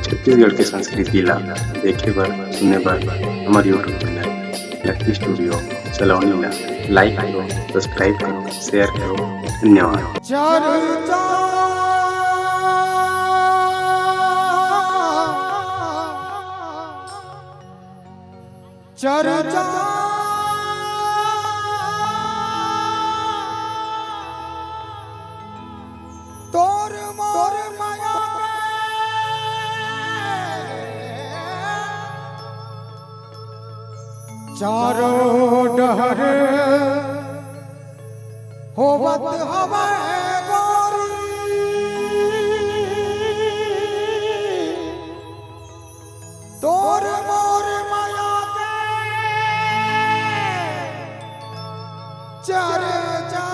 छत्तीसगढ़ के संस्कृति ला देखे बर सुने बर हमार यूट्यूब चैनल लकी स्टूडियो सलोनी ला लाइक करो, सब्सक्राइब करो, शेयर करो। धन्यवाद। चर्चा तोर मोर माया चारों डहर होवत हवे गोरी तोर मोर माया चर्चा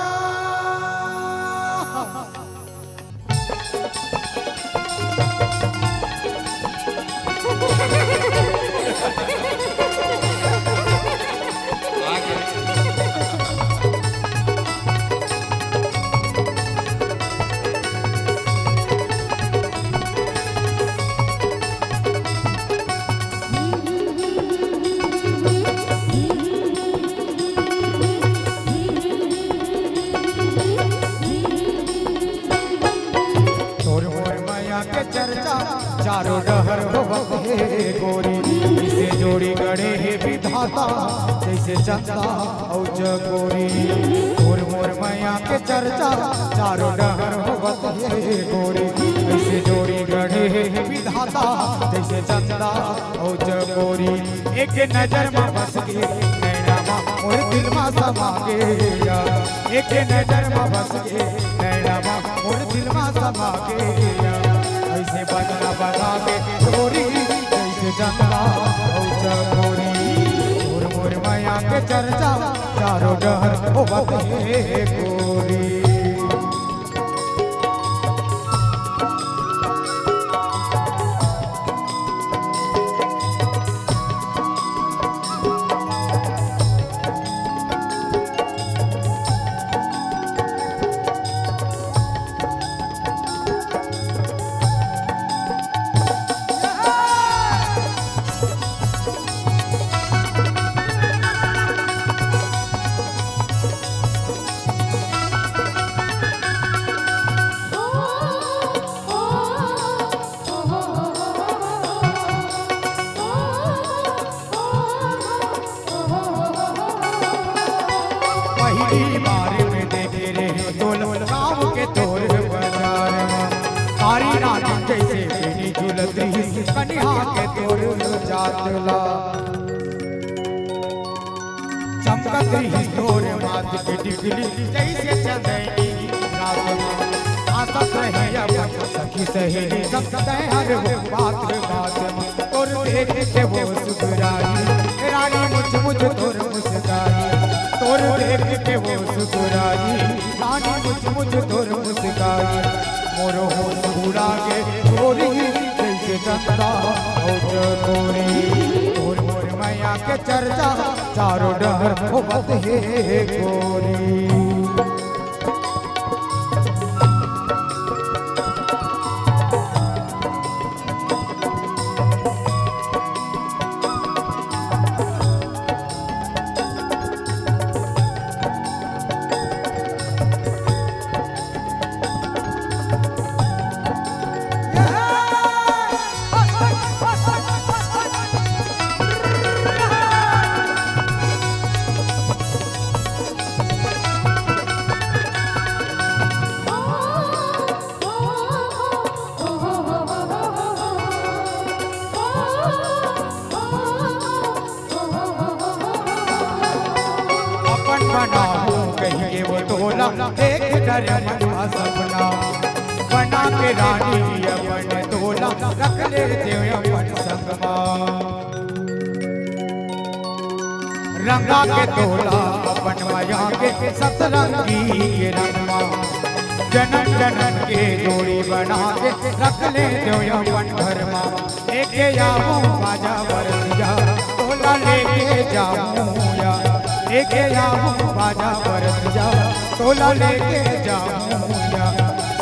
चर्चा चारों डहर होवत हे गोरी जैसे जोड़ी गढ़े हे विधाता जैसे चंदा और चकोरी तोर मोर मैया के चर्चा चारों डहर होवत हे गोरी जैसे जोड़ी गढ़े हे विधाता जैसे चंदा और चकोरी एक नजर में बस के नैना मा मोर दिल में समा गया एक नजर में बस के नैना मा मोर दिल में समा गया ऐसे बजना बना के गोरी जैसे चंदा और चकोरी मोर मोर माया के चर्चा चारों डहर होवत हे गोरी। बारे में देखे रे तोल गाँव के तोर बाजार सारी रात जैसे बेनी झुलती कन्या के तोर जातला चमकत रही तोर माथ के टिकली जैसे चंदनी रात में आसत रहे अब सखी सहेली सब हर बात बात में तोर देख के वो सुगराई रानी मुझ तोर मुस्काई तोर देख के वो सुगराई रानी मुझ तोर मुस्काई मोर हो सुगुरा के गोरी जैसे चंदा हो चकोरी तोर मोर मैया के चर्चा चारों डहर होवत हे गोरी। कहिए वो टोला एक डर मना सपना बना के रानी अपन टोला रख लेते अपन संगमा रंगा के टोला अपन माया के सतरंगी के रंगमा जनन जनन के जोड़ी बना के रख लेते अपन घर में एक जाऊं बाजा बरसिया टोला लेके जाऊं या एक जाऊं बाजा बरसिया टोला लेके जाऊं या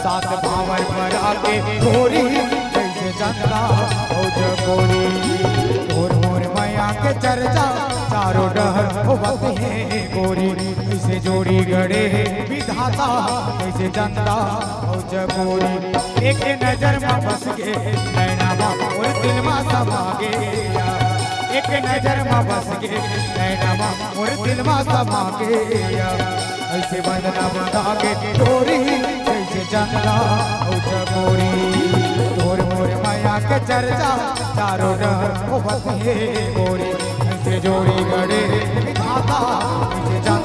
सात भावर पर आके गोरी जैसे जनता औज गोरी तोर मोर मैया के चर्चा चारों डहर होवत है गोरी इसे जोड़ी गड़े विधाता कैसे जनता औज गोरी एक नजर में बस के नैना और दिल में समा गया एक नजर में बस के नैना और दिल में समा गया ऐसे बंधना बंधा के डोरी कैसे जनता औज गोरी तोर मोर माया के चर्चा चारों डहर होवत है गोरी ऐसे जोड़ी गड़े विधाता कैसे जनता